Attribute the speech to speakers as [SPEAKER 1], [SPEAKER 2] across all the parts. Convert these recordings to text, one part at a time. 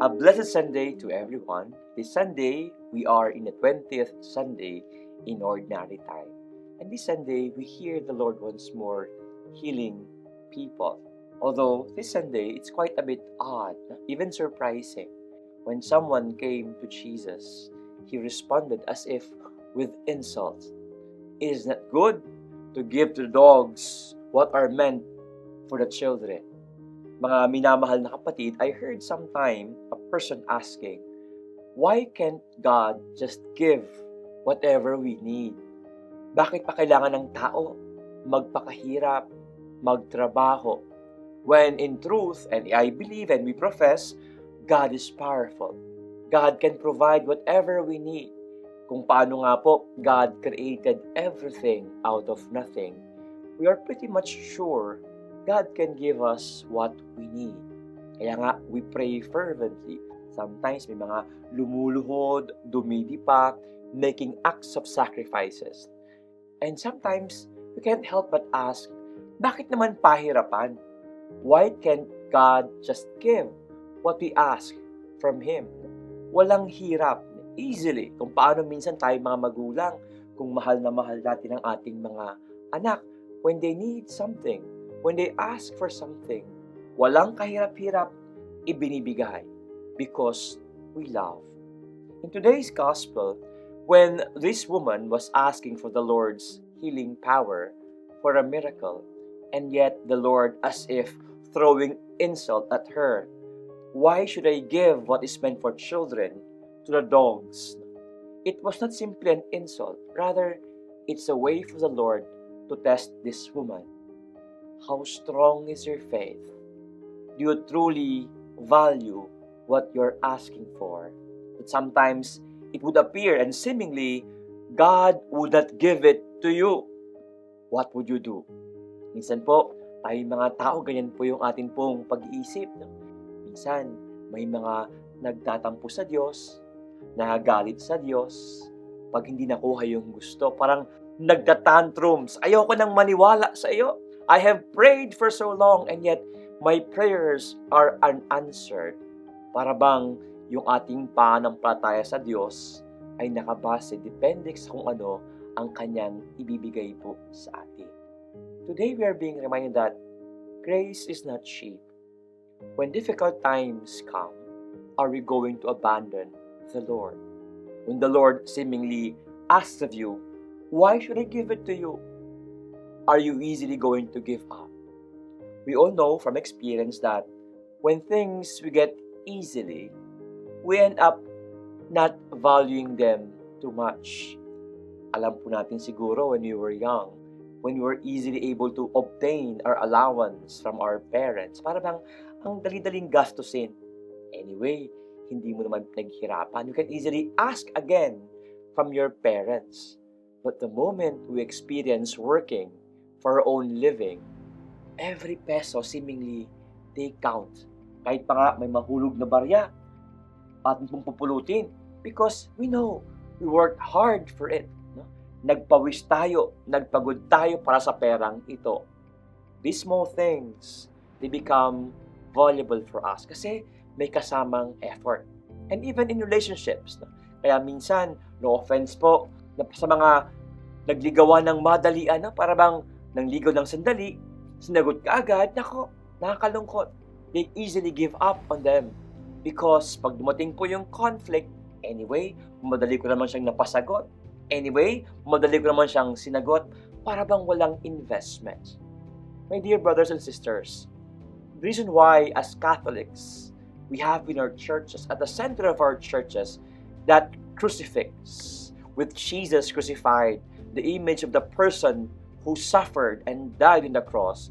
[SPEAKER 1] A blessed Sunday to everyone. This Sunday, we are in the 20th Sunday in Ordinary Time. And this Sunday, we hear the Lord once more healing people. Although this Sunday, it's quite a bit odd, even surprising. When someone came to Jesus, he responded as if with insults. It is not good to give to the dogs what are meant for the children. Mga minamahal na kapatid, I heard sometime a person asking, why can't God just give whatever we need? Bakit pa kailangan ng tao magpakahirap, magtrabaho? When in truth, and I believe and we profess, God is powerful. God can provide whatever we need. Kung paano nga po, God created everything out of nothing. We are pretty much sure God can give us what we need. Kaya nga, we pray fervently. Sometimes may mga lumuluhod, dumidipa, making acts of sacrifices. And sometimes, we can't help but ask, bakit naman pahirapan? Why can't God just give what we ask from Him? Walang hirap. Easily. Kung paano minsan tayo mga magulang, kung mahal na mahal natin ang ating mga anak, when they need something, when they ask for something, walang kahirap-hirap, ibinibigay because we love. In today's gospel, when this woman was asking for the Lord's healing power for a miracle, and yet the Lord as if throwing insult at her, why should I give what is meant for children to the dogs? It was not simply an insult. Rather, it's a way for the Lord to test this woman. How strong is your faith? Do you truly value what you're asking for? But sometimes, it would appear and seemingly, God would not give it to you. What would you do? Minsan po, tayong mga tao, ganyan po yung atin pong pag-iisip. Minsan, may mga nagtatampo sa Diyos, nagagalit sa Diyos, pag hindi nakuha yung gusto, parang nagtatantrums, ayoko nang maniwala sa iyo. I have prayed for so long and yet my prayers are unanswered. Para bang yung ating pananampalataya sa Diyos ay nakabase, depende sa kung ano ang kanyang ibibigay po sa atin. Today we are being reminded that grace is not cheap. When difficult times come, are we going to abandon the Lord? When the Lord seemingly asks of you, why should I give it to you? Are you easily going to give up? We all know from experience that when things we get easily, we end up not valuing them too much. Alam po natin siguro when we were young, when we were easily able to obtain our allowance from our parents, para bang ang dali-daling gastusin. Anyway, hindi mo naman pinaghirapan. You can easily ask again from your parents. But the moment we experience working for our own living, every peso seemingly they count. Kahit pa nga may mahulog na barya, atin pong pupulutin because we know we worked hard for it. No? Nagpawis tayo, nagpagod tayo para sa perang ito. These small things, they become valuable for us kasi may kasamang effort. And even in relationships. No? Kaya minsan, no offense po, sa mga nagligawan ng madalian, para bang nangligaw ng sandali, sinagot ka agad, nako, nakakalungkot. They easily give up on them. Because pag dumating po yung conflict, anyway, madali ko naman siyang napasagot. Anyway, madali ko naman siyang sinagot, para bang walang investment. My dear brothers and sisters, the reason why as Catholics, we have in our churches, at the center of our churches, that crucifix with Jesus crucified, the image of the person who suffered and died on the cross,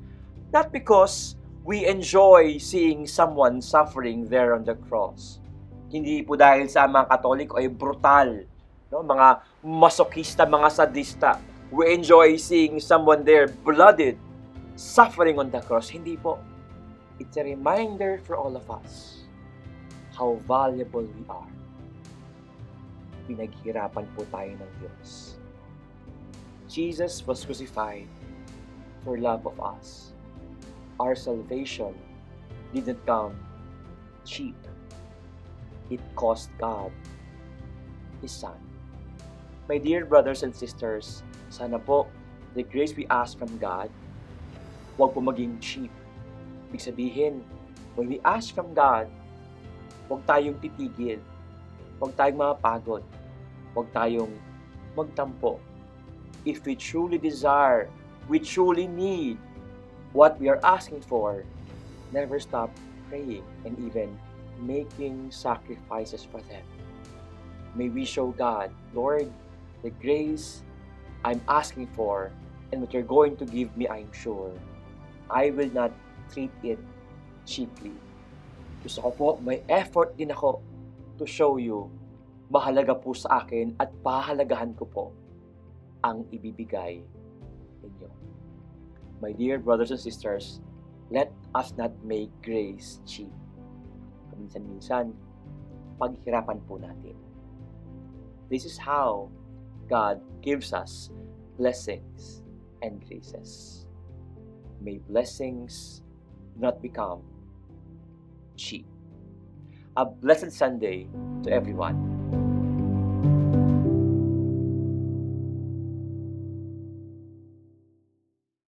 [SPEAKER 1] not because we enjoy seeing someone suffering there on the cross. Hindi po dahil sa mga Katoliko ay brutal, no? Mga masokista, mga sadista. We enjoy seeing someone there blooded, suffering on the cross. Hindi po. It's a reminder for all of us how valuable we are. Pinaghirapan po tayo ng Diyos. Jesus was crucified for love of us. Our salvation didn't come cheap. it cost God His Son. My dear brothers and sisters, sana po, the grace we ask from God, huwag po maging cheap. Ibig sabihin, when we ask from God, huwag tayong titigil, huwag tayong mapagod, huwag tayong magtampo. If we truly desire, we truly need what we are asking for, never stop praying and even making sacrifices for them. May we show God, Lord, the grace I'm asking for and what you're going to give me, I'm sure. I will not treat it cheaply. Gusto ko po, may effort din ako to show you, mahalaga po sa akin at pahalagahan ko po ang ibibigay ninyo. My dear brothers and sisters, let us not make grace cheap. Minsan-minsan, paghirapan po natin. This is how God gives us blessings and graces. May blessings not become cheap. A blessed Sunday to everyone.